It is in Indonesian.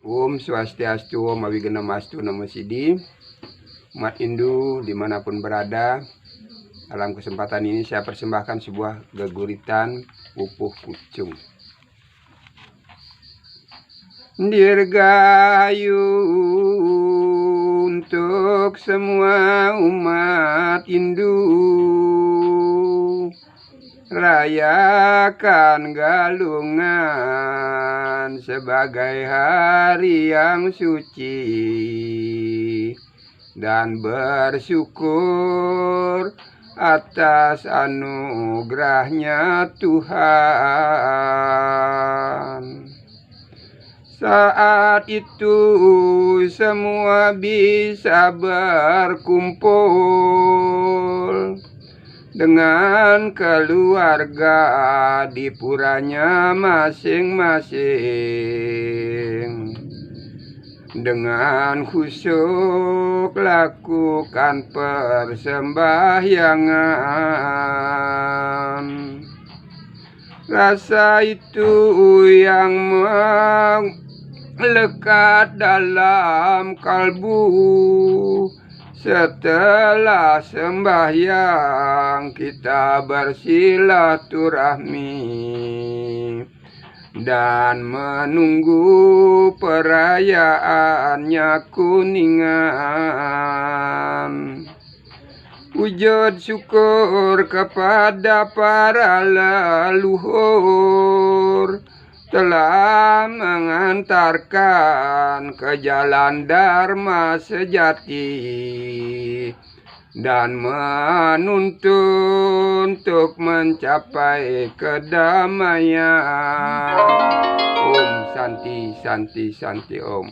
Om Swastiastu, Om Awigenamastu, Namo Siddhi. Umat Hindu dimanapun berada, dalam kesempatan ini saya persembahkan sebuah geguritan pupuh pucung. Dirgayu untuk semua umat Hindu, rayakan Galungan sebagai hari yang suci dan bersyukur atas anugerahnya Tuhan. Saat itu semua bisa berkumpul dengan keluarga di puranya masing-masing. Dengan khusyuk lakukan persembahyangan. Rasa itu yang melekat dalam kalbu. Setelah sembahyang kita bersilaturahmi dan menunggu perayaannya Kuningan. Wujud syukur kepada para leluhur telah mengantarkan ke jalan Dharma sejati dan menuntun untuk mencapai kedamaian. Om Santi Santi Santi Om.